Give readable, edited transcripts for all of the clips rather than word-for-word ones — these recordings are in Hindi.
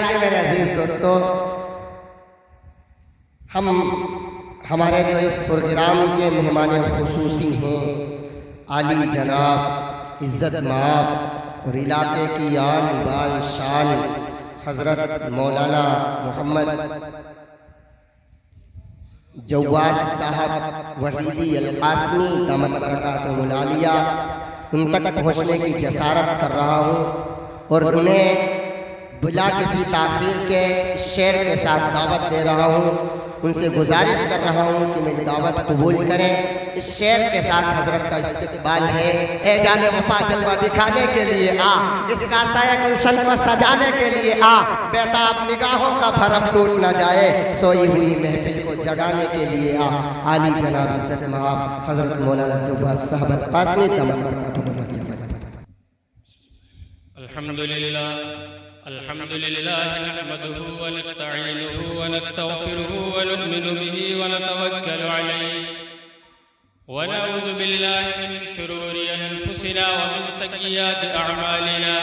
आइए मेरे अजीज दोस्तों, हम हमारे जो इस प्रोग्राम के मेहमान खुसूसी हैं, आली जनाब इज़्ज़त माब और इलाके की आन बान शान हज़रत मौलाना मोहम्मद जव्वाद साहब वहीदी अल-कासमी दामत बरकातुहुल आलिया, उन तक पहुँचने की जसारत कर रहा हूँ और उन्हें बिला किसी ताख़ीर के शेर के साथ दावत दे रहा हूँ। उनसे गुजारिश कर रहा हूँ कि मेरी दावत कबूल करें। इस शेर के साथ हज़रत का इस्तकबाल है। ए जाने वफा जलवा दिखाने के लिए आ, इसका साया गुलशन को सजाने के लिए आ, बेताब निगाहों का भरम टूट न जाए, सोई हुई महफिल को जगाने के लिए आ। आली जनाब इज़्ज़त माब हज़रत मौलाना जव्वाद साहब अल-कासमी दामत बरकातुहुल आलिया। अल्हम्दुलिल्लाह नहमदुहु व नस्तईनुहुहु व नस्तगफिरुहु व नु'मिनु बिही व नतवक्कलु अलैहि व नऊज़ु बिल्लाहि मिन शुरूरि अनफुसिना व मिन सय्यिआति अअमालिना।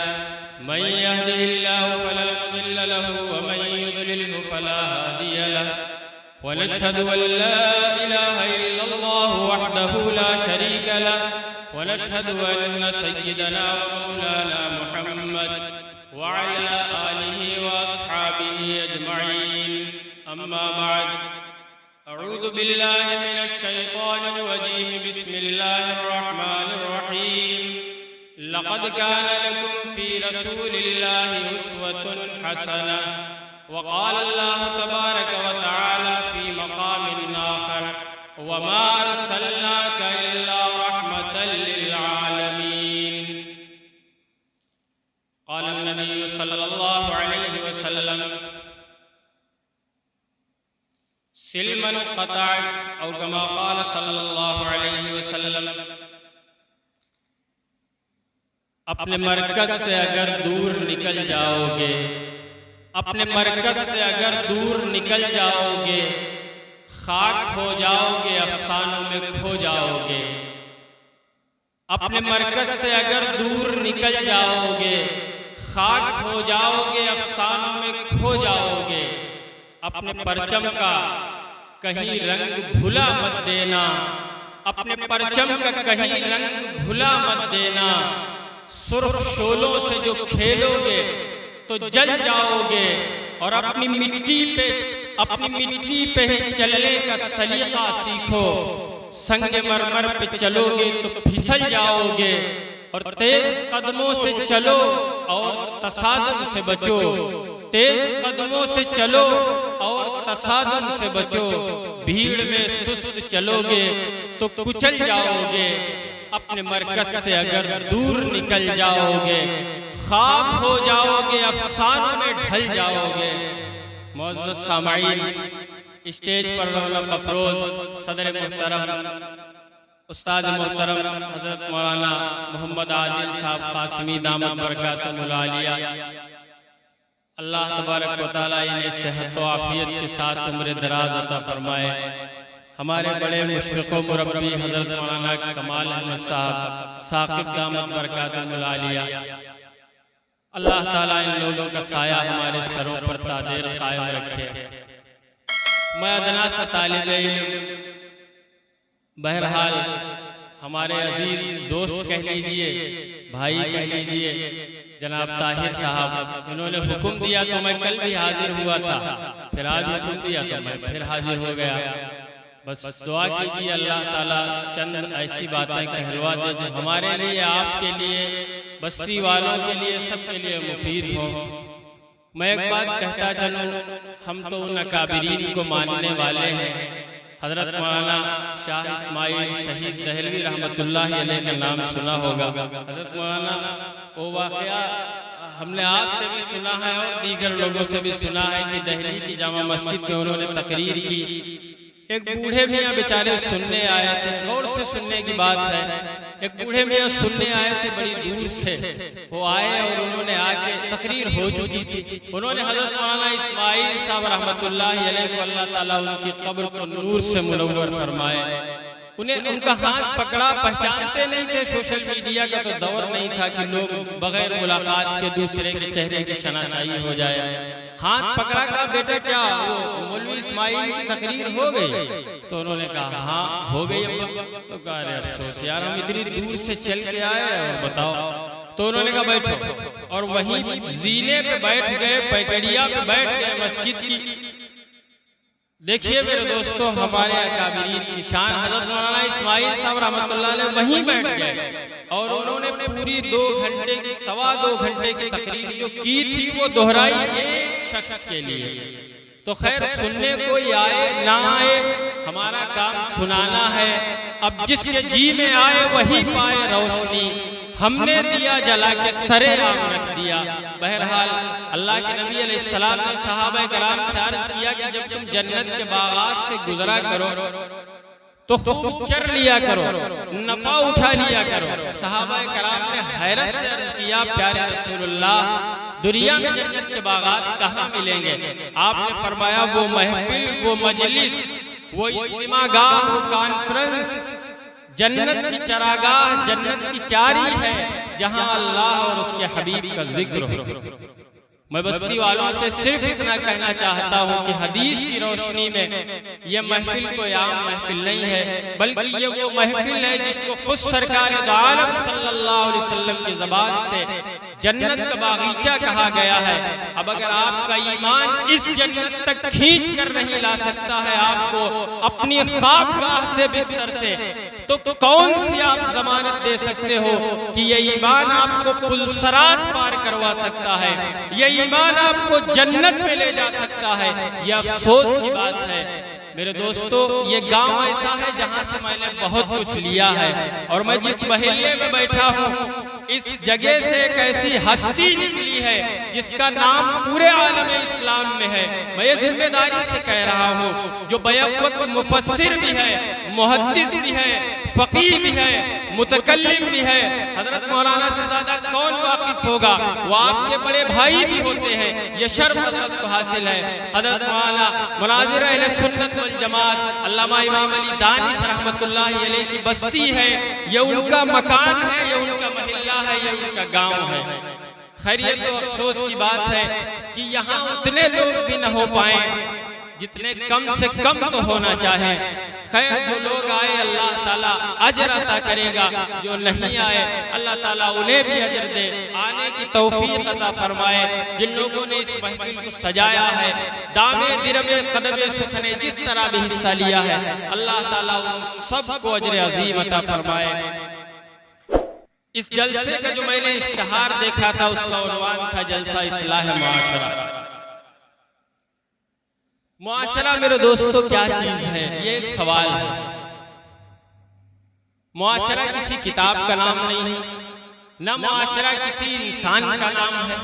मन यहदिहिल्लाहु फला मुदिल्ल लहु व मन युद्लिल्हु फला हादिय लहु व नशहदु अन ला इलाहा इल्लल्लाहु वहदहु ला शरीका लहु व नशहदु अन्न सय्यिदना व मौलाना मुहम्मद वअला आलिहि व अस्हाबिहि अजमईन। अम्मा बाद, अऊज़ु बिल्लाहि मिनश शैतानिर रजीम। बिस्मिल्लाहिर रहमानिर रहीम। लक़द कान लकुम फ़ी रसूलिल्लाहि उस्वतुन हसनह व क़ाला अल्लाहु तबारक व तआला फ़ी मक़ामिन आख़र व मा अरसलनाका इल्ला रहमतल लिल आलमीन। क़ाला नबी सल्लल्लाहु अलैहि वसल्लम सिल मन क़तअक औ कमा क़ाल सल्लल्लाहु अलैहि वसल्लम। अपने मरकज़ से अगर दूर निकल जाओगे, अपने मरकज़ से अगर दूर निकल जाओगे, खाक हो जाओगे, अफसानों में खो जाओगे। अपने मरकज़ से अगर दूर निकल जाओगे, खाक हो जाओगे, अफसानों में खो जाओगे। अपने परचम का कहीं रंग भुला मत देना, अपने परचम का कहीं रंग भुला मत देना। सुर्ख शोलों से जो खेलोगे तो जल जाओगे और अपनी मिट्टी पे ही चलने का सलीका सीखो। संगे मरमर पे चलोगे तो फिसल जाओगे और तेज कदमों से चलो और तसादुम से बचो। तेज कदमों से चलो और तसादुम से बचो। भीड़ में सुस्त चलोगे तो कुचल जाओगे। अपने मरकज से अगर दूर निकल जाओगे, ख्वाब हो जाओगे, अफसानों में ढल जाओगे। मुअज़्ज़ज़ सामईन, स्टेज पर रौनक अफरोज सदर मुहतरम उस्ताद मोहतरम हज़रत मौलाना मोहम्मद आदिल साहब कासमी दामत बरकातुहुल आलिया, अल्लाह तबारक व तआला इन्हें सेहत व आफियत के साथ उम्र दराज अता फरमाए। हमारे बड़े मुशफ़िक़ व मुरब्बी हज़रत मौलाना कमाल अहमद साहब साक़िब दामत बरकातुहुल आलिया, अल्लाह ताला इन लोगों का साया हमारे सरों पर तादेर कायम रखे। मैं अदना सा तालिब इल्म, बहरहाल हमारे अजीज दोस्त कह लीजिए, भाई कह लीजिए, जनाब ताहिर साहब, इन्होंने हुक्म दिया तो मैं कल भी हाजिर हुआ था, फिर आज हुक्म दिया तो मैं फिर हाजिर हो गया। बस दुआ कीजिए अल्लाह ताला चंद ऐसी बातें कहलवा दे जो हमारे लिए, आपके लिए, बस्ती वालों के लिए, सबके लिए मुफीद हो। मैं एक बात कहता चलूँ, हम तो उन अकाबिरीन को मानने वाले हैं। हज़रत मौलाना शाह इस्माइल शहीद दहलवी रहमतुल्लाहि अलैह का नाम सुना होगा। हज़रत मौलाना वो वाक़या हमने आपसे भी सुना है और दीगर लोगों से भी सुना है कि दहली की जामा मस्जिद में उन्होंने तकरीर की। एक बूढ़े मियाँ बेचारे सुनने आए थे, गौर से सुनने की बात है। एक बूढ़े मियाँ सुनने आए थे बड़ी दूर से, वो आए और उन्होंने आके तकरीर हो चुकी थी। उन्होंने हज़रत मौलाना इस्माइल साहब रहमतुल्लाहि अलैह को, अल्लाह ताला उनकी कब्र को नूर से मुनव्वर फरमाए, उन्हें उनका हाथ पकड़ा, पहचानते नहीं थे। सोशल मीडिया का तो दौर नहीं था कि लोग बगैर मुलाकात के दूसरे के चेहरे की शनाशाई हो जाए। हाथ पकड़ा, कहा बेटा क्या वो मौलवी इस्माइल की तकरीर हो गई? तो उन्होंने कहा हाँ हो गई अब्बा। तो कहा अरे अफसोस यार, हम इतनी दूर से चल के आए और बताओ। तो उन्होंने कहा बैठो, और वहीं जीने पे बैठ गए, पैकड़िया पे बैठ गए मस्जिद की। देखिए मेरे दोस्तों, हमारे अकाबिरीन की शान। हज़रत मौलाना इस्माइल साहब रहमतुल्लाह अलैह वहीं बैठ गए और उन्होंने पूरी 2 घंटे की, 2.25 घंटे की तकरीर जो की थी वो दोहराई एक शख्स के लिए। तो खैर, सुनने कोई आए ना आए, हमारा काम सुनाना है। अब जिसके जी में आए वही पाए रोशनी, हमने दिया जला के सरे आम रख दिया। बहरहाल अल्लाह के नबी अलैहिस्सलाम ने सहाबा कराम से अर्ज किया कि जब तुम जन्नत के बागात से गुजरा करो तो खूब चर लिया करो, नफा उठा लिया करो। सहाबा कराम ने हैरत से अर्ज किया, प्यारे रसूलुल्लाह, दुनिया में जन्नत के बागात कहाँ मिलेंगे? आपने फरमाया वो महफिल, वो मजलिस, वो इज्तिमागाह, वो कॉन्फ्रेंस जन्नत की चरागाह, जन्नत की क्यारी है जहां अल्लाह और उसके हबीब का जिक्र हो। मैं बस्ती वालों से सिर्फ इतना कहना चाहता हूं कि हदीस की रोशनी में यह महफिल कोई आम महफिल नहीं है, बल्कि ये वो महफिल है जिसको खुद सरकार दो आलम सल्लल्लाहु अलैहि वसल्लम की ज़बान से जन्नत का बागीचा कहा गया है। अब अगर आपका ईमान इस जन्नत तक खींच कर नहीं ला सकता है आपको अपनी ख्वाबगाह से, बिस्तर से, तो कौन सी आप जमानत दे सकते हो कि ये ईमान आपको पुलसरात पार करवा सकता है, ये ईमान आपको जन्नत में ले जा सकता है? ये अफसोस की बात है मेरे दोस्तों। ये गांव ऐसा है जहां से मैंने बहुत कुछ लिया है, और मैं जिस महल्ले में बैठा हूं इस जगह से एक ऐसी हस्ती निकली है जिसका नाम पूरे आलम इस्लाम में है। मैं ये जिम्मेदारी से कह रहा हूँ, जो बैक वक्त मुफस्सिर भी है, मुहद्दिस भी है, फकीह भी है, मुतकल्लिम भी है। हजरत मौलाना से ज्यादा कौन वाकिफ होगा? वो आपके बड़े भाई भी होते हैं। ये शर्फ हजरत को हासिल है। हजरत मौलाना मुनाज़िर अहले सुन्नत वल जमात अल्लामा इमाम अली दानिश रहमतुल्लाहि अलैह की बस्ती है। ये उनका मकान है, ये उनका महिल्ला है, ये उनका गांव है। खैर, ये तो अफसोस की बात है कि यहाँ उतने लोग भी न हो पाए जितने कम से कम तो होना चाहे। खैर, जो लोग आए अल्लाह ताला अजर अता करेगा, जो नहीं आए अल्लाह ताला उन्हें भी अजर दे, आने की तौफीक अता फरमाए। जिन लोगों ने इस महफिल को सजाया है, दामे दिरमे कदमे सुखने जिस तरह भी हिस्सा लिया है, अल्लाह ताला उन सबको अजर अजीम अता फरमाए। इस जलसे का जो मैंने इश्तिहार देखा था उसका उन्वान था जलसा इस्लाह मुआशरा। मुआशरा मेरे दोस्तों क्या चीज है, ये एक सवाल है। मुआशरा किसी किताब का नाम नहीं है, न मुआशरा किसी इंसान का नाम है,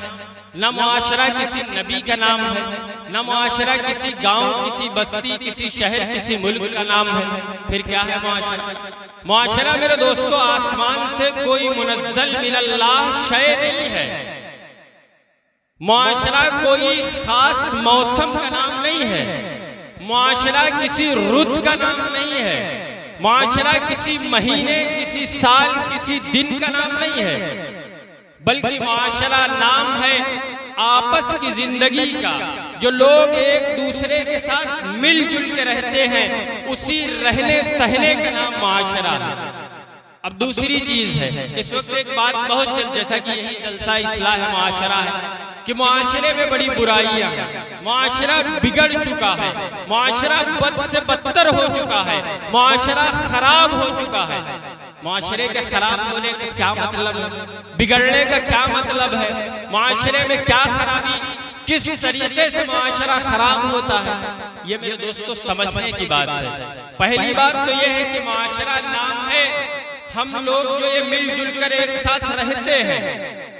न मुआशरा किसी नबी का नाम है, न मुआशरा किसी गांव, किसी बस्ती, किसी शहर, किसी मुल्क का नाम है। फिर क्या है मुआशरा? मुआशरा मेरे दोस्तों आसमान से कोई मुनज़्ज़ल मिनल्लाह शय नहीं है। मुआशरा कोई खास मौसम का नाम नहीं है। मुआशरा किसी रुत का नाम नहीं है। मुआशरा किसी महीने, किसी साल, किसी दिन का नाम नहीं है, बल्कि मुआशरा नाम है आपस की जिंदगी का। जो लोग एक दूसरे के साथ मिलजुल के रहते हैं, उसी रहने सहने का नाम मुआशरा है। अब दूसरी चीज है, इस वक्त एक बात बहुत जैसा कि यही जलसा इस्लाह मुआशरा है कि मुआशरे में बड़ी बुराइयां हैं, मुआशरा बिगड़ चुका है, मुआशरा बद से बदतर हो चुका है, मुआशरा खराब हो चुका है। मुआशरे के खराब होने का क्या मतलब है? बिगड़ने का क्या मतलब है? मुआशरे में क्या खराबी, किस तरीके से मुआशरा खराब होता है, ये मेरे दोस्तों समझने की बात है। पहली बात तो यह है कि मुआशरा नाम है, हम लोग जो ये मिलजुल कर एक साथ रहते हैं,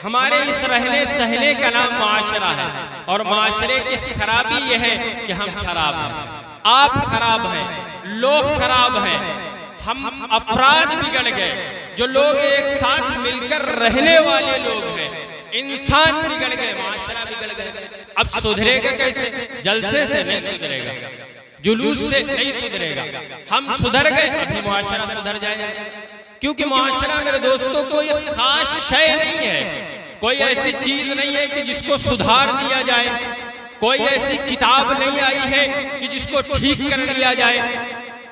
हमारे इस रहने सहने का नाम मुआशरा है। और मुआशरे की खराबी यह है कि हम खराब हैं, आप खराब हैं, लोग खराब हैं, हम अफराद बिगड़ गए। जो लोग एक साथ मिलकर रहने वाले लोग हैं, इंसान बिगड़ गए, मुआशरा बिगड़ गए। अब सुधरेगा कैसे? जलसे से नहीं सुधरेगा, जुलूस से नहीं सुधरेगा। हम सुधर गए अभी मुआशरा सुधर जाएगा, क्योंकि मुआशरा मेरे दोस्तों कोई खास शय नहीं है, कोई ऐसी चीज नहीं है कि जिसको सुधार दिया जाए, कोई ऐसी किताब नहीं आई है कि जिसको ठीक कर लिया जाए,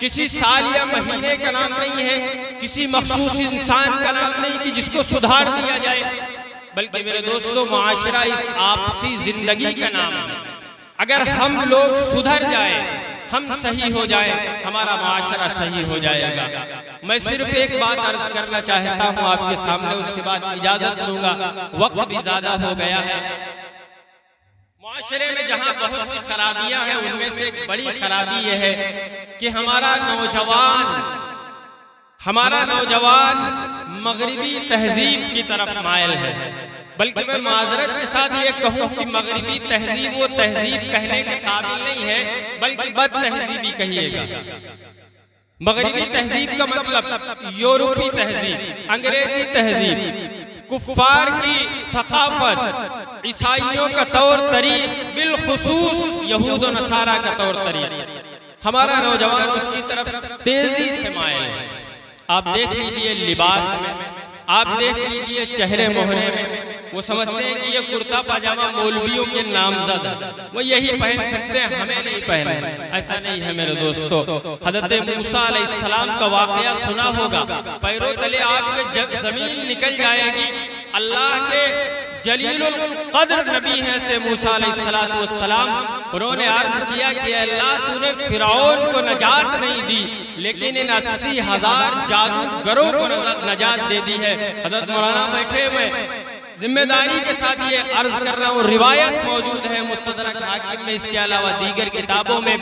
किसी साल या महीने का नाम नहीं है, किसी मखसूस इंसान का नाम नहीं कि जिसको सुधार दिया जाए, बल्कि मेरे दोस्तों मुआशरा इस आपसी जिंदगी का नाम है। अगर हम लोग सुधर जाए, हम सही हो जाए, हमारा मुआशरा सही हो जाएगा। मैं सिर्फ एक बात अर्ज करना चाहता हूँ आपके सामने, उसके बाद इजाजत दूंगा, वक्त भी ज्यादा हो गया है। मुआशरे में जहाँ बहुत सी खराबियां हैं, उनमें से एक बड़ी खराबी यह है कि हमारा नौजवान मगरिबी तहजीब की तरफ मायल है। बल्कि मैं माजरत के साथ ये कहूँ कि मगरिबी तहजीब वो तहजीब कहने के काबिल नहीं है, बल्कि बद तहजीबी कहिएगा। मगरिबी तहजीब का मतलब यूरोपी तहजीब, अंग्रेजी तहजीब, कुफ्फार की सकाफत, ईसाइयों का तौर तरीक, बिलखुसूस यहूद और नसारा का तौर तरीक, हमारा नौजवान उसकी तरफ तेजी से मायल है। आप देख लीजिए लिबास में, आप देख लीजिए चेहरे मोहरे में, वो समझते हैं कि ये कुर्ता पाजामा मौलवियों के नामजद है, वो यही पहन सकते हैं, हमें नहीं पहनना। ऐसा नहीं है मेरे दोस्तों। हज़रत मूसा अलैहिस्सलाम का वाक़या सुना होगा, पैरों तले आपके जमीन निकल जाएगी। अल्लाह के जलीलुल कद्र नबी हैं थे मूसा अलैहिस्सलाम, उन्होंने अर्ज किया कि अल्लाह तूने फिरौन को नजात नहीं दी, लेकिन इन 80,000 जादूगरों को नजात दे दी है। हज़रत मौलाना बैठे हुए, जिम्मेदारी के साथ ये अर्ज कर रहा हूँ, रिवायत मौजूद है मुस्तदरक हाकिम में, इसके अलावा दीगर किताबों में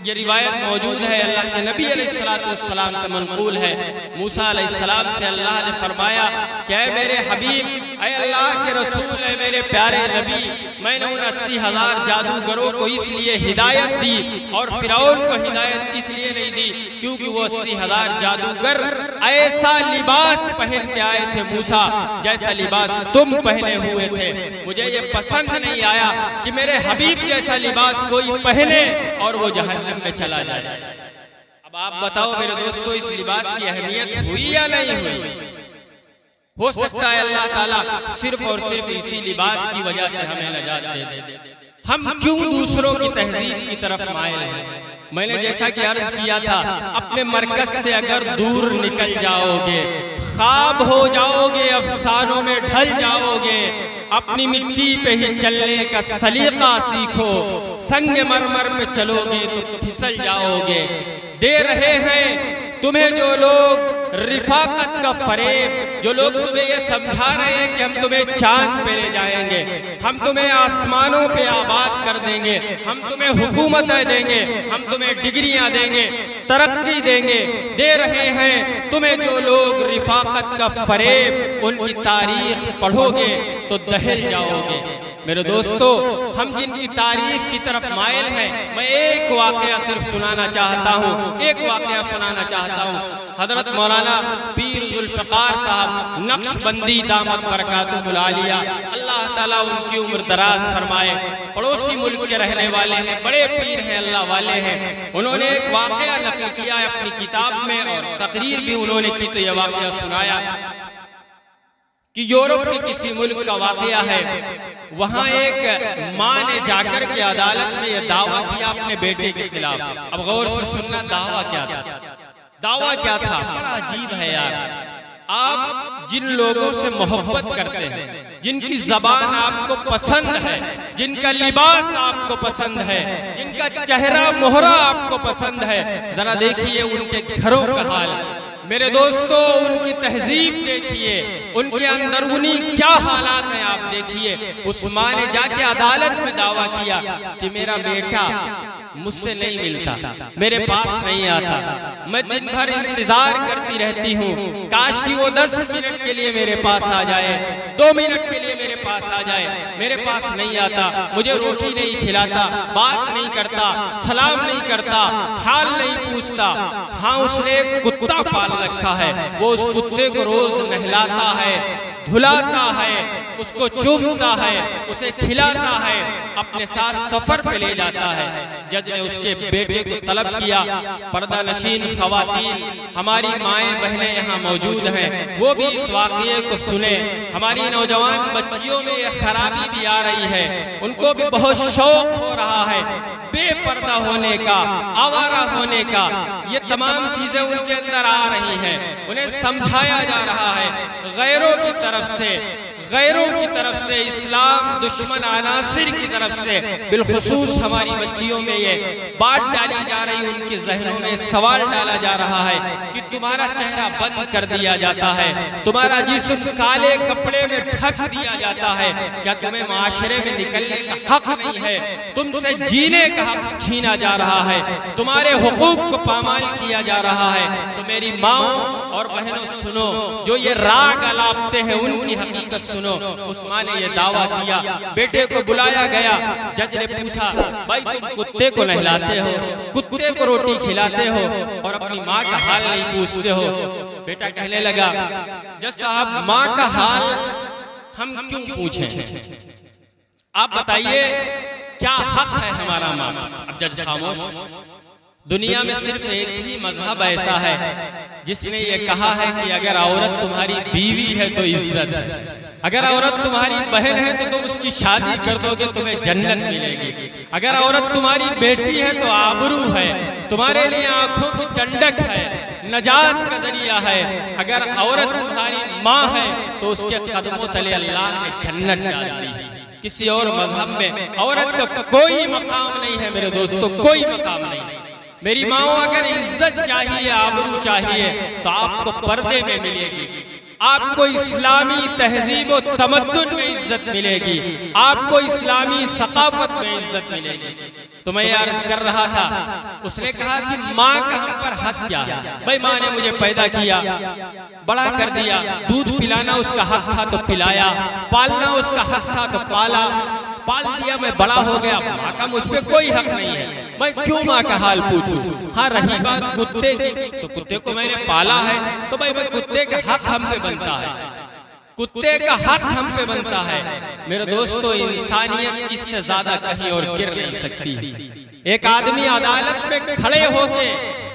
ये रिवायत मौजूद है। अल्लाह के नबी अलैहिस्सलाम से मनकूल है, मूसा अलैहिस्सलाम से अल्लाह ने फरमाया कि ऐ मेरे हबीब, ऐ अल्लाह के रसूल, ऐ मेरे प्यारे नबी, मैंने उन 80,000 जादूगरों को इसलिए हिदायत दी और फिरौन को हिदायत इसलिए नहीं दी क्योंकि वो 80,000 जादूगर ऐसा लिबास पहन के आए थे मूसा, जैसा लिबास तुम पहने हुए थे। मुझे ये पसंद नहीं आया कि मेरे हबीब जैसा लिबास कोई पहने और वो जहन्नम में चला जाए। अब आप बताओ मेरे दोस्तों, इस लिबास की अहमियत हुई या नहीं हुई? हो सकता है अल्लाह ताला सिर्फ और सिर्फ इसी लिबास की वजह से हमें नजात दे दे। हम क्यों दूसरों की तहजीब की तरफ मायल हैं? मैंने जैसा कि अर्ज किया था, अपने मरकज से अगर दूर निकल जाओगे, ख्वाब हो जाओगे, अफसानों में ढल जाओगे, अपनी मिट्टी पे ही चलने का सलीका सीखो, संग मरमर पे चलोगे तो फिसल जाओगे। दे रहे हैं तुम्हें जो लोग रिफाकत का फरेब, जो लोग तुम्हें ये समझा रहे हैं कि हम तुम्हें चांद पे ले जाएंगे, हम तुम्हें आसमानों पे आबाद कर देंगे, हम तुम्हें हुकूमतें देंगे, हम तुम्हें डिग्रियां देंगे, तरक्की देंगे, दे रहे हैं तुम्हें जो लोग रिफाकत का फरेब, उनकी तारीख पढ़ोगे तो दहल जाओगे। मेरे दोस्तों, हम जिनकी तारीख की तरफ मायल हैं, मैं एक वाकया सिर्फ सुनाना चाहता हूँ, एक वाकया सुनाना चाहता हूँ। हजरत मौलाना पीर जुल्फ़िकार साहब नक्शबंदी दामत बरकातुहुल आलिया, अल्लाह ताला उनकी उम्र दराज फरमाए, पड़ोसी मुल्क के रहने वाले हैं, बड़े पीर हैं, अल्लाह वाले हैं। उन्होंने एक वाकया नकल किया है अपनी किताब में और तकरीर भी उन्होंने की, तो यह वाकया सुनाया कि यूरोप के किसी मुल्क का वाकया है। वहां एक माँ ने जाकर के अदालत में यह दावा किया अपने बेटे के खिलाफ। अब गौर से सुनना, दावा क्या था? दावा क्या था? बड़ा अजीब है यार। आप जिन लोगों से मोहब्बत करते हैं, जिनकी जबान आपको पसंद है, जिनका लिबास आपको पसंद है, जिनका चेहरा मोहरा आपको पसंद है, जरा देखिए उनके घरों का हाल। मेरे दोस्तों, उनकी तहजीब देखिए, उनके अंदरूनी क्या हालात हैं आप देखिए। उस माँ ने जाके अदालत में दावा किया कि मेरा बेटा मुझसे नहीं मिलता, मेरे पास नहीं आता, मैं दिन भर इंतजार करती रहती हूँ, काश कि वो 10 मिनट के लिए मेरे पास आ जाए, 2 मिनट के लिए मेरे पास आ जाए, मेरे पास नहीं आता, मुझे रोटी नहीं खिलाता, बात नहीं करता, सलाम नहीं करता, हाल नहीं पूछता। हाँ, उसने एक कुत्ता पाल रखा है, वो उस कुत्ते को रोज नहलाता है, धुलाता है, उसको चूमता है, उसे खिलाता है, अपने साथ सफर पे ले जाता है। जज ने उसके बेटे को तलब किया। पर्दा नशीन खवातीन, हमारी माएँ बहनें यहाँ मौजूद हैं, वो भी इस वाक़ये को सुने। हमारी नौजवान बच्चियों में ये खराबी भी आ रही है, उनको भी बहुत शौक हो रहा है बेपर्दा होने का, आवारा होने का। ये तमाम चीजें उनके अंदर आ रही हैं, उन्हें समझाया जा रहा है गैरों की तरफ से, इस्लाम दुश्मन अनासिर की तरफ से बिलखुसूस हमारी बच्चियों में ये बात डाली जा रही, उनके जहनों में सवाल डाला जा रहा है कि तुम्हारा चेहरा बंद कर दिया जाता है, तुम्हारा जिस्म काले कपड़े में ढक दिया जाता है, क्या तुम्हें माशरे में निकलने का हक नहीं है? तुमसे जीने का हक छीना जा रहा है, तुम्हारे हुकूक को पामाल किया जा रहा है। तो मेरी माओ और बहनों सुनो, जो ये राग अलापते हैं उनकी हकीकत सुनो। उस माँ ने ये दावा किया, बेटे को बुलाया गया। जज ने पूछा, भाई तुम कुत्ते को नहलाते हो, कुत्ते को रोटी खिलाते हो और अपनी माँ का हाल नहीं पूछते हो? बेटा कहने लगा, जज साहब माँ का हाल हम क्यों पूछें? आप बताइए क्या हक है हमारा माँ का? अब जज खामोश। दुनिया में सिर्फ एक ही मजहब ऐसा है जिसने ये कहा है कि अगर औरत तुम्हारी बीवी है तो इज्जत है, अगर औरत तुम्हारी बहन है तो तुम उसकी शादी कर दोगे, तुम्हें जन्नत मिलेगी। अगर औरत तुम्हारी बेटी है तो आबरू है, तुम्हारे लिए आंखों की ठंडक है, नजात का जरिया है। अगर औरत तुम्हारी माँ है तो उसके कदमों तले अल्लाह ने जन्नत डाल दी है। किसी और मजहब में औरत का कोई मकाम नहीं है मेरे दोस्तों, कोई मकाम नहीं। मेरी माओ, अगर इज्जत चाहिए, आबरू चाहिए तो आपको पर्दे में मिलेगी, आपको इस्लामी तहजीब और तमद्दुन में इज्जत मिलेगी, आपको इस्लामी सकाफत में इज्जत मिलेगी। तो मैं अर्ज कर रहा था, उसने कहा कि माँ का हम पर हक क्या है? भाई माँ ने मुझे पैदा किया, बड़ा कर दिया, दूध पिलाना उसका हक था तो पिलाया, पालना उसका हक था तो पाला, पाल दिया, मैं बड़ा हो गया, माँ का मुझ पे कोई हक नहीं है, मैं क्यों माँ का हाल पूछूं? हाँ, रही बात कुत्ते की, तो कुत्ते को मैंने पाला है तो भाई मैं कुत्ते का हक हम पे बनता है, कुत्ते का हक हम पे बनता है। मेरे दोस्तों, इंसानियत इससे ज्यादा कहीं और गिर नहीं सकती है। एक आदमी अदालत में खड़े होके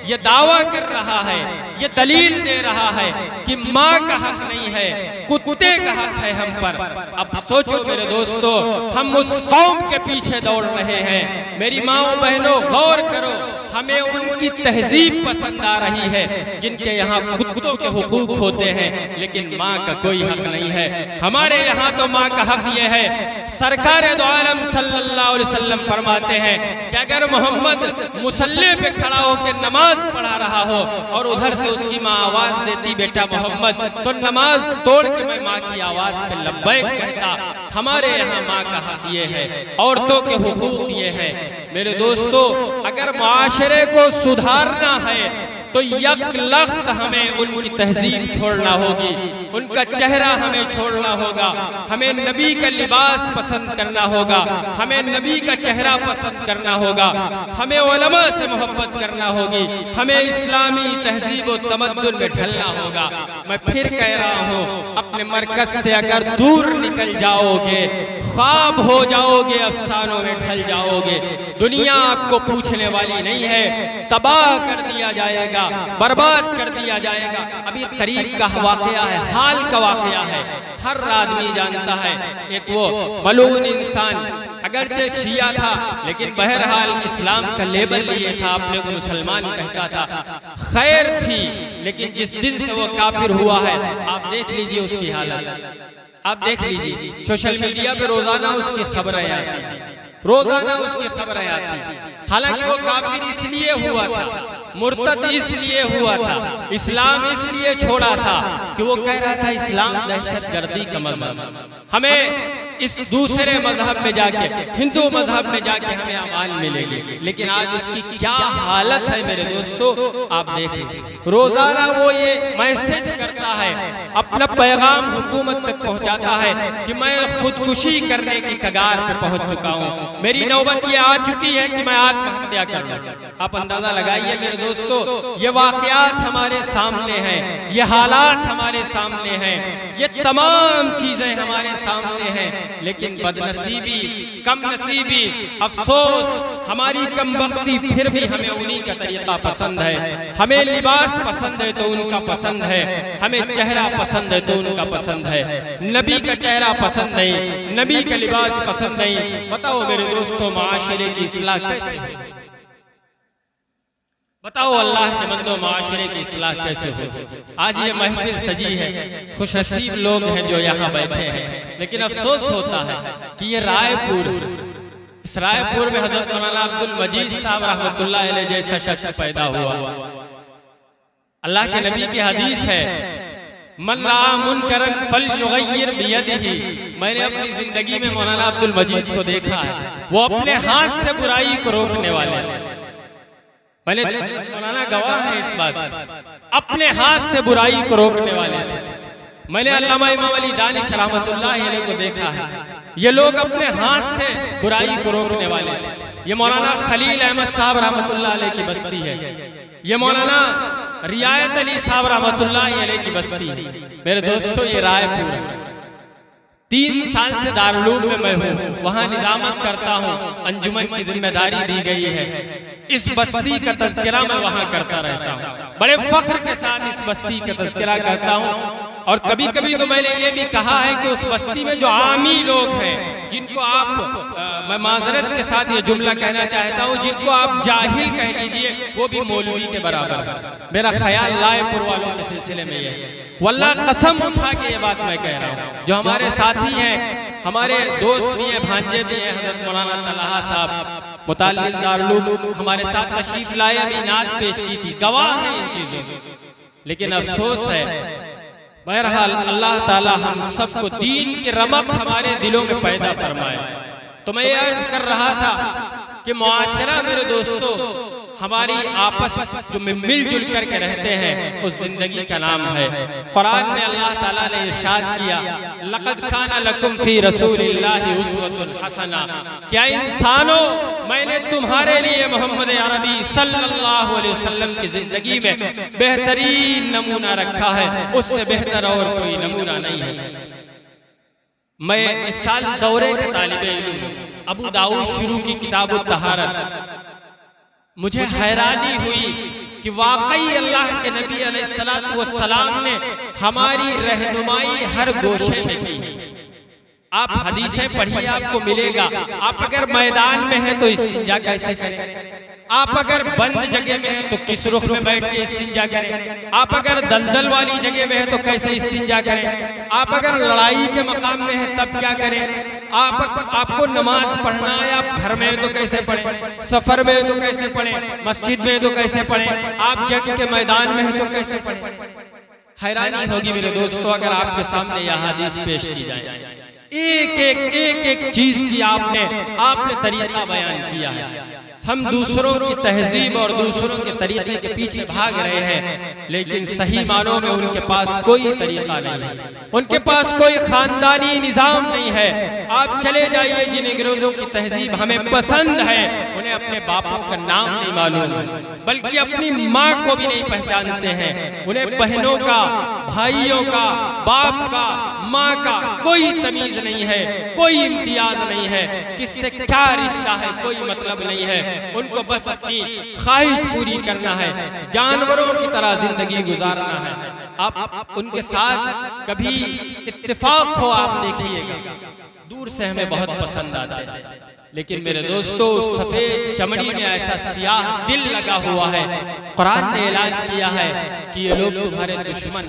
ये दावा कर रहा है, ये दलील दे रहा है कि माँ का हक नहीं है, कुत्ते का हक है हम पर। अब सोचो मेरे दोस्तों, हम उस कौम के पीछे दौड़ रहे हैं। मेरी माओ बहनों, गौर करो, हमें उनकी तहजीब पसंद आ रही है जिनके यहाँ कुत्तों के हुकूक होते हैं, लेकिन माँ का कोई हक नहीं है। हमारे यहाँ तो माँ का हक ये है, सरकार दो आलम सल्लल्लाहु अलैहि वसल्लम फरमाते हैं कि अगर मोहम्मद मुसल्ले पे खड़ा होकर नमाज पढ़ा रहा हो और उधर से उसकी माँ आवाज देती बेटा मोहम्मद, तो नमाज तोड़ के मैं माँ की आवाज पे लब्बैक कहता। हमारे यहाँ माँ का हक ये है, औरतों के हुकूक ये है। मेरे दोस्तों, अगर माशरे को सुधारना है तो यकलख्त हमें उनकी तहजीब छोड़ना होगी, उनका चेहरा हमें छोड़ना होगा, हमें नबी का लिबास पसंद करना होगा, हमें नबी का चेहरा पसंद करना होगा, हमें उलमा से मोहब्बत करना होगी, हमें इस्लामी तहजीब और तमद्दुन में ढलना होगा। मैं फिर कह रहा हूँ, अपने मरकज से अगर दूर निकल जाओगे, ख्वाब हो जाओगे, अफसानों में ढल जाओगे, दुनिया आपको पूछने वाली नहीं है, तबाह कर दिया जाएगा, बर्बाद कर दिया जाएगा। अभी करीब का वाकया है, हाल का वाकया है, हर आदमी जानता है। एक वो मलून इंसान, अगरचे शिया था लेकिन बहरहाल इस्लाम का लेबल लिए था, अपने को मुसलमान कहता था, खैर थी, लेकिन जिस दिन से वो काफिर हुआ है, आप देख लीजिए उसकी हालत, आप देख लीजिए सोशल मीडिया पे रोजाना उसकी खबरें आती हैं, रोजाना उसकी खबरें आती हैं। हालांकि वो काफिर इसलिए हुआ था, मुर्तद इसलिए हुआ था, इस्लाम इसलिए छोड़ा था कि वो कह रहा था इस्लाम दहशतगर्दी का मजहब। हमें इस दूसरे मजहब में जाके, हिंदू मजहब में जाके हमें अमान मिलेगी। लेकिन आज उसकी क्या हालत है मेरे दोस्तों, आप देखें। रोजाना वो ये मैसेज करता है, अपना पैगाम हुकूमत तक पहुंचाता है कि मैं खुदकुशी करने की कगार पे पहुंच चुका हूं, मेरी नौबत ये आ चुकी है कि मैं आत्महत्या कर लूं। आप अंदाजा लगाइए मेरे दोस्तों, ये वाकयात हमारे सामने हैं, ये हालात हमारे सामने हैं, ये तमाम चीजें हमारे सामने हैं। लेकिन बदनसीबी, कम नसीबी, अफसोस, हमारी कमबख्ती, फिर भी हमें उन्हीं का तरीका पसंद है। हमें लिबास पसंद है तो उनका पसंद है, हमें चेहरा पसंद है तो उनका पसंद है। नबी का चेहरा पसंद नहीं, नबी का लिबास पसंद नहीं। बताओ मेरे दोस्तों, माशरे की इस्लाह कैसे हो? बताओ अल्लाह के बंदो, माशरे की इस्लाह कैसे होगी? आज ये महफिल सजी है, खुशनसीब लोग हैं जो यहाँ बैठे हैं। लेकिन अफसोस होता है कि ये रायपुर, इस रायपुर में हजरत मौलाना अब्दुल मजीद साहब रहमतुल्लाह अलैह जैसा शख्स पैदा हुआ। अल्लाह के नबी की हदीस है, मन रा मुनकरन फलयुगय्यिर बियदिही। मैंने अपनी जिंदगी में मौलाना अब्दुल मजीद को देखा है, वो अपने हाथ से बुराई को रोकने वाले थे। मैंने मौलाना गवाह है इस बात, अपने हाथ से बुराई को रोकने वाले थे। मैंने अल्लामा इमाम अली दानिश रहमतुल्लाह अलैह को देखा है, ये लोग अपने हाथ से बुराई को रोकने वाले थे। ये मौलाना खलील अहमद साहब रहमतुल्लाह अलैह की बस्ती है, ये मौलाना रियायत अली साहब रहमतुल्लाह अलैह की बस्ती है। मेरे दोस्तों, ये रायपुर है। 3 साल से दारुल में मैं हूँ, वहाँ निजामत करता हूँ, अंजुमन की जिम्मेदारी दी गई है। इस बस्ती का तज़किरा मैं वहाँ करता रहता हूँ, बड़े फख्र के साथ इस बस्ती का तज़किरा करता हूँ। और कभी कभी तो मैंने ये भी कहा है कि उस बस्ती में जो आमी लोग हैं, जिनको आप मैं माजरत के साथ ये जुमला कहना चाहता हूँ, जिनको आप जाहिल कह लीजिए, वो भी मौलवी के बराबर है। मेरा ख्याल रायपुर वालों के सिलसिले में ये है, वल्लाह कसम उठा के ये बात मैं कह रहा हूँ। जो हमारे साथी हैं, हमारे दोस्त भी हैं, भांजे भी हैं, हज़रत मौलाना तलहा साहब मुताल्लिम दारुल हमारे साथ तशरीफ लाए, अभी नात पेश की थी, गवाह हैं इन चीज़ों की। लेकिन अफसोस है, बहरहाल अल्लाह ताला हम सबको दीन की रमक हमारे दिलों में पैदा फरमाए। तो मैं ये अर्ज कर रहा था कि मुआशरा मेरे दोस्तों, हमारी आपस जो मिलजुल करके रहते हैं, उस जिंदगी का नाम है। कुरान में अल्लाह ताला ने इरशाद किया, लक़द काना लकुम फी रसूलिल्लाहि उस्वतुन हसना। क्या इंसानों, मैंने तुम्हारे लिए मोहम्मद अरबी सल्लल्लाहु अलैहि वसल्लम की जिंदगी में बेहतरीन नमूना रखा है, उससे बेहतर और कोई नमूना नहीं है। मैं इस साल दौरे के तालिबे इल्म हूँ, अबू दाऊद शुरू की किताब तहारत। मुझे हैरानी हुई कि वाकई अल्लाह के नबी अलैहिस्सलातु वस्सलाम ने हमारी रहनुमाई हर गोशे में की है। आप हदीसें पढ़िए, आपको मिलेगा। आप अगर मैदान में हैं तो इस्तिंजा कैसे करें, आप अगर बंद जगह में हैं तो किस रुख में बैठ के इस्तिंजा करें, आप अगर दलदल वाली जगह में हैं तो कैसे इस्तिंजा करें, आप अगर लड़ाई के मकाम में हैं तब क्या करें, आपको नमाज पढ़ना है, आप घर में तो कैसे पढ़ें, सफर में तो कैसे पढ़ें, मस्जिद में तो कैसे पढ़ें, आप जंग के मैदान में हैं तो कैसे पढ़ें। हैरानी होगी मेरे दोस्तों अगर आपके सामने यह हदीस पेश की जाए। एक एक चीज की आपने तरीका बयान किया है। हम दूसरों की तहजीब और दूसरों के तरीके के पीछे भाग रहे हैं, लेकिन सही मानों में उनके पास कोई तरीका नहीं है, उनके पास कोई खानदानी निजाम नहीं है। आप चले जाइए, जिन अंग्रेजों की तहजीब हमें पसंद है, उन्हें अपने बापों का नाम नहीं मालूम है, बल्कि अपनी माँ को भी नहीं पहचानते हैं। उन्हें बहनों का, भाइयों का, बाप का, माँ का कोई तमीज नहीं है, कोई इम्तियाज नहीं है, किससे क्या रिश्ता है कोई मतलब नहीं है। उनको बस अपनी ख्वाहिश पूरी करना है, जानवरों की तरह जिंदगी गुजारना है। आप उनके साथ कभी इत्तेफाक हो, आप देखिएगा, दूर से हमें बहुत पसंद आते हैं, लेकिन मेरे दोस्तों सफेद चमड़ी में ऐसा सियाह दिल लगा हुआ है। कुरान ने ऐलान किया है कि ये लोग तुम्हारे दुश्मन,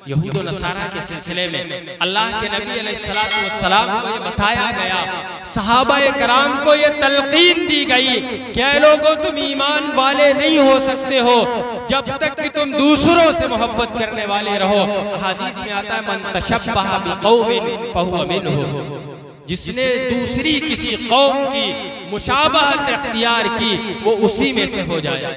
यहूद और नसारा के सिलसिले में अल्लाह के नबी अलैहिस्सलातु वस्सलाम को ये बताया गया, सहाबाए कराम को ये तलकीन दी गई, क्या लोगों तुम ईमान वाले नहीं हो सकते हो जब तक कि तुम दूसरों से मोहब्बत करने वाले रहो। हदीस में आता है, मन तशब्बह बिकौमिन फहुव मिनहुम। जिसने दूसरी किसी कौम की मुशाबहत इख्तियार की वो उसी में से हो जाए।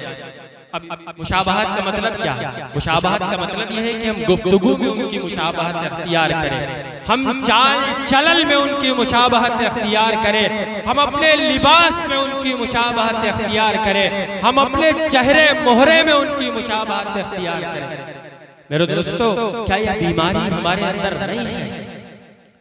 अब मुशाबहत का मतलब क्या है? मुशाबहत का मतलब यह है कि हम गुफ्तगू में उनकी मुशाबहत इख्तियार करें, हम चाल चलल में उनकी मुशाबहत इख्तियार करें, हम अपने लिबास में उनकी मुशाबहत इख्तियार करें, हम अपने चेहरे मोहरे में उनकी मुशाबहत इख्तियार करें। मेरे दोस्तों, क्या यह बीमारी हमारे अंदर नहीं है?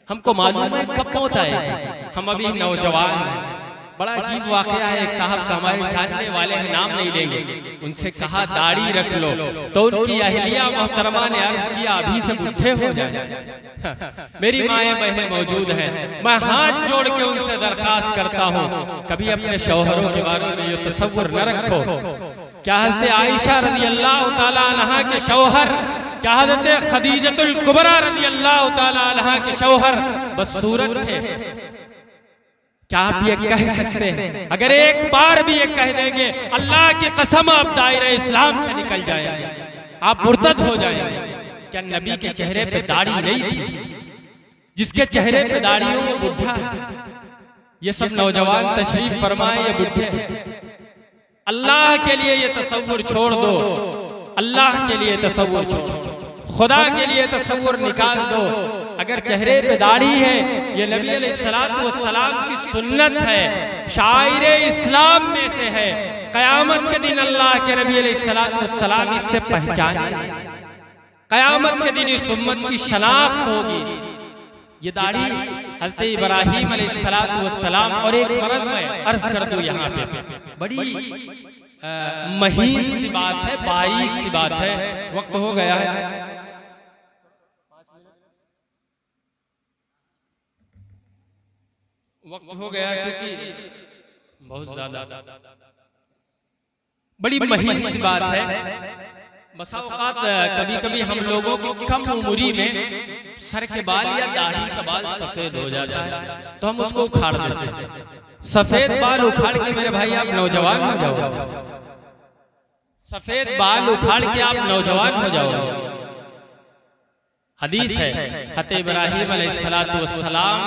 हमको मालूम है कब मौत आएगी, हम अभी नौजवान हैं। बड़ा अजीब वाकया है, एक साहब का हमारे जानने वाले हैं, नाम नहीं लेंगे, उनसे कहा दाढ़ी रख लो, तो उनकी अहलिया मोहतरमा ने अर्ज किया अभी से बुढ़े हो जाए। मेरी माएँ बहनें मौजूद हैं, मैं हाथ जोड़ के उनसे दरखास्त करता हूँ कभी अपने शौहरों के बारे में ये तसव्वुर न रखो। क्या हज़रत आयशा रज़ी अल्लाह ताला अन्हा के शौहर, क्या हज़रत खदीजतुल कुबरा रज़ी अल्लाह ताला अन्हा के शौहर बदसूरत थे? क्या आप ये कह सकते हैं? अगर एक बार भी ये कह देंगे अल्लाह की कसम आप दायरे इस्लाम से निकल जाएंगे, आप मुर्तद हो जाएंगे। क्या नबी के चेहरे पे दाढ़ी नहीं थी? जिसके चेहरे पे दाढ़ी हो वो बुढ़ा है। ये सब नौजवान तशरीफ फरमाए, ये बुढ़े हैं। अल्लाह के लिए ये तसव्वुर छोड़ दो, अल्लाह के लिए तसव्वुर छोड़ दो, खुदा के लिए तसव्वुर निकाल दो। अगर चेहरे पे दाढ़ी है, ये नबी अलैहिस्सलातु वस्सलाम की सुन्नत है, शाइरे इस्लाम में से है। क़यामत के दिन अल्लाह के नबी अलैहिस्सलातु वस्सलाम इससे पहचानेंगे, क़यामत के दिन इस उम्मत की शनाख्त होगी। ये दाढ़ी हज़रत इब्राहीम अलैहिस्सलातु वस्सलाम, और एक मरज़ में अर्ज कर दूं यहाँ पे, बड़ी महीन सी बात है, बारीक सी बात है। वक्त हो गया है, वक्त हो गया क्योंकि बहुत ज्यादा बड़ी महीन सी बात है। बसा औकात कभी कभी हम लोगों की कम उम्री में सर के बाल या दाढ़ी का बाल सफेद हो जाता है, तो हम उसको उखाड़ देते हैं। सफेद बाल उखाड़ के मेरे भाई आप नौजवान हो जाओगे, सफेद बाल उखाड़ के आप नौजवान हो जाओगे। हदीस है, हज़रत इब्राहीम अलैहिस्सलातु वस्सलाम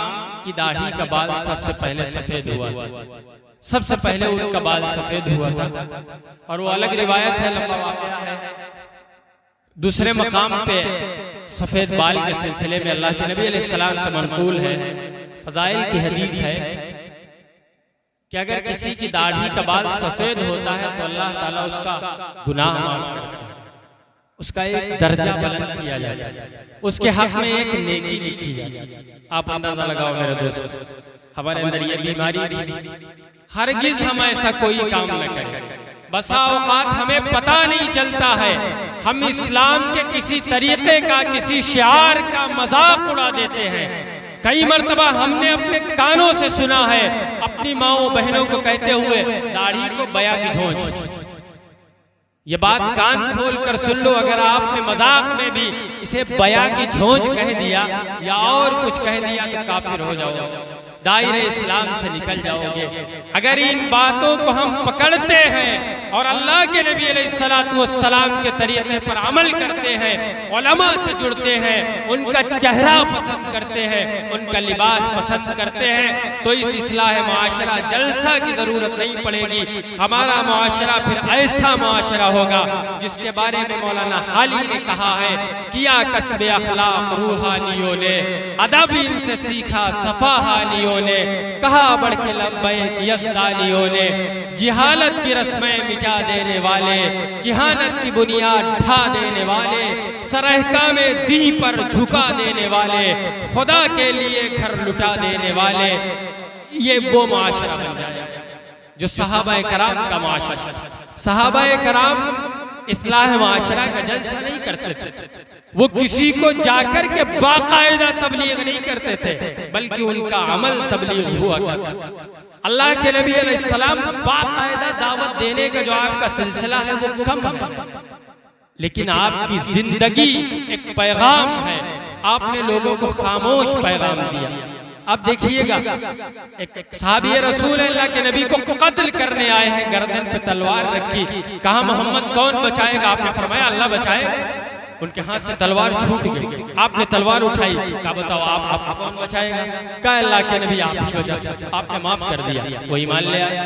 की दाढ़ी का बाल सबसे पहले सफेद हुआ था, सबसे पहले उनका बाल सफेद हुआ था। और वो अलग रिवायत है, लंबा वाक़या है। दूसरे मकाम पे सफेद बाल के सिलसिले में अल्लाह के नबी अलैहिस्सलाम से मनक़ूल है, फ़ज़ाइल की हदीस है कि अगर किसी की दाढ़ी का बाल सफेद होता है तो अल्लाह ताला उसका गुनाह माफ करता है, उसका एक दर्जा बुलंद किया जाता है, उसके हक में एक नेकी लिखी जाती है। आप अंदाजा लगाओ मेरे दोस्त, हमारे अंदर ये बीमारी भी, हरगिज हम ऐसा कोई काम न करें। बसा औकात हमें पता नहीं चलता है, हम इस्लाम के किसी तरीके का, किसी शिआर का मजाक उड़ा देते हैं। कई मर्तबा हमने अपने कानों से सुना है अपनी माओ बहनों को कहते हुए दाढ़ी को बया की झोंच। ये बात कान खोल कर सुन लो, अगर आपने मजाक में भी इसे बया की झोंच कह दिया या और कुछ कह दिया तो काफिर हो जाओगे, दायरे इस्लाम से निकल जाओगे। अगर इन बातों को हम पकड़ते हैं और अल्लाह के नबी अलैहिस्सलातु वस्सलाम के तरीके पर अमल करते हैं, उलमा से जुड़ते हैं, उनका चेहरा पसंद करते हैं, उनका लिबास पसंद करते हैं, तो इस इस्लाह माशरा जलसा की ज़रूरत नहीं पड़ेगी। हमारा माशरा फिर ऐसा माशरा होगा जिसके बारे में मौलाना हाली ने कहा है, किया कस्बे अखलाक रूहानियों ने, अदब इनसे सीखा सफ़ाहानियों ने, कहा बढ़ के लब्बैक यज़दानियों ने, जिहालत की रस्में मिटा देने वाले, किहानत की बुनियाद ढा देने वाले, सरहका में दी पर झुका देने वाले, खुदा के लिए घर लुटा देने वाले, ये वो माशरा बन जाएगा जो सहाबाए कराम का माशरा। सहाबाए कराम इस्लाह माशरा का जलसा नहीं करते थे, वो किसी को जाकर के बाकायदा तबलीग नहीं करते थे, बल्कि उनका अमल तबलीग हुआ करता। अल्लाह के नबी अलैहिस्सलाम बाकायदा दावत देने का जो आपका सिलसिला है वो कम है, लेकिन आपकी जिंदगी एक पैगाम है, आपने लोगों को खामोश पैगाम दिया। अब देखिएगा, एक सहाबी रसूल अल्लाह के नबी को कत्ल करने आए हैं, गर्दन पे तलवार रखी, कहा मोहम्मद कौन बचाएगा? आपने फरमाया अल्लाह बचाएगा। उनके हाथ से तलवार छूट गई। आपने तलवार उठाई, कहा बताओ आपको कौन बचाएगा? कहा अल्लाह के नबी आप ही बचा सकते। आपने माफ कर दिया, वो ईमान ले आए।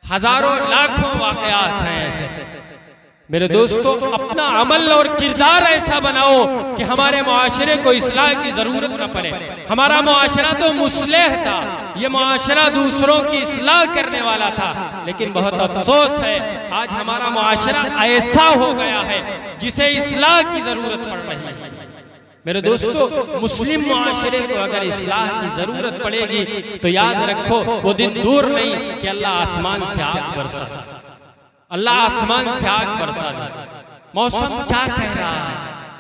हजारों लाखों वाकयात हैं ऐसे। मेरे दोस्तों, अपना अमल और किरदार ऐसा बनाओ कि हमारे मुआशरे को इस्लाह की जरूरत न पड़े। हमारा मुआशरा तो मुस्लिह था, ये मुआशरा दूसरों की इस्लाह करने वाला था, लेकिन बहुत अफसोस है आज हमारा मुआशरा ऐसा हो गया है जिसे इस्लाह की जरूरत पड़ रही है। मेरे दोस्तों, मुस्लिम मुआशरे को अगर इस्लाह की जरूरत पड़ेगी तो याद रखो वो दिन दूर नहीं कि अल्लाह आसमान से आग बरसा, अल्लाह आसमान से आग बरसा दे। मौसम क्या कह रहा है,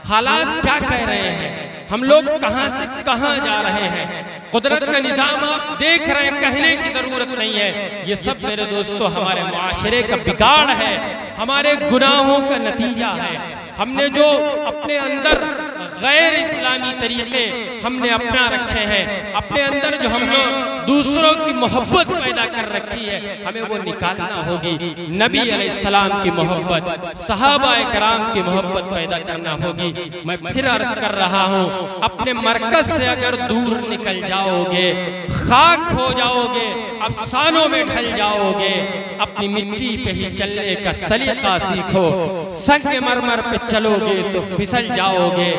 हालात क्या कह रहे हैं, हम लोग कहां से कहां जा रहे हैं, कुदरत का निजाम आप देख रहे हैं, कहने की जरूरत नहीं है। ये सब मेरे दोस्तों हमारे मुआशरे का बिगाड़ है, हमारे गुनाहों का नतीजा है। हमने जो अपने अंदर गैर इस्लामी तरीके हमने अपना रखे हैं, अपने अंदर जो हम लोग दूसरों की मोहब्बत पैदा कर रखी है, हमें वो निकालना होगी। नबी अलैहिस्सलाम की मोहब्बत, सहाबाए कराम की मोहब्बत पैदा करना होगी। मैं फिर अर्ज कर रहा हूँ, अपने मरकज से अगर दूर निकल जाओगे, खाक हो जाओगे, अफसानों में ढल जाओगे, अपनी मिट्टी पे ही चलने का सलीका सीखो। संग मरमर पे चलोगे तो फिसल जाओगे,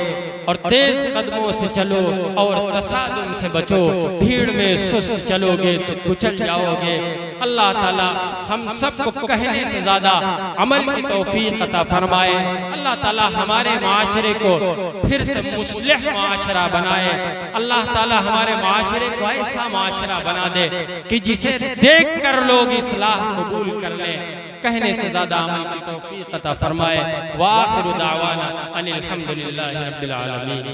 और तेज कदमों से चलो और तसादुम से बचो। भीड़ में सुस्त चलोगे तो कुचल जाओगे। अल्लाह ताला हम सबको कहने से ज्यादा अमल की तौफीक अता फरमाए। अल्लाह ताला हमारे माशरे को फिर से मुस्लिह माशरा बनाए। अल्लाह ताला हमारे माशरे को ऐसा माशरा बना दे कि जिसे देख कर लोग इस्लाह कबूल कर लें। कहने से ज्यादा अमल की तौफीक अता फरमाए। व आखिरु दावाना अनिल हम्दुलिल्लाहि रब्बिल आलमीन।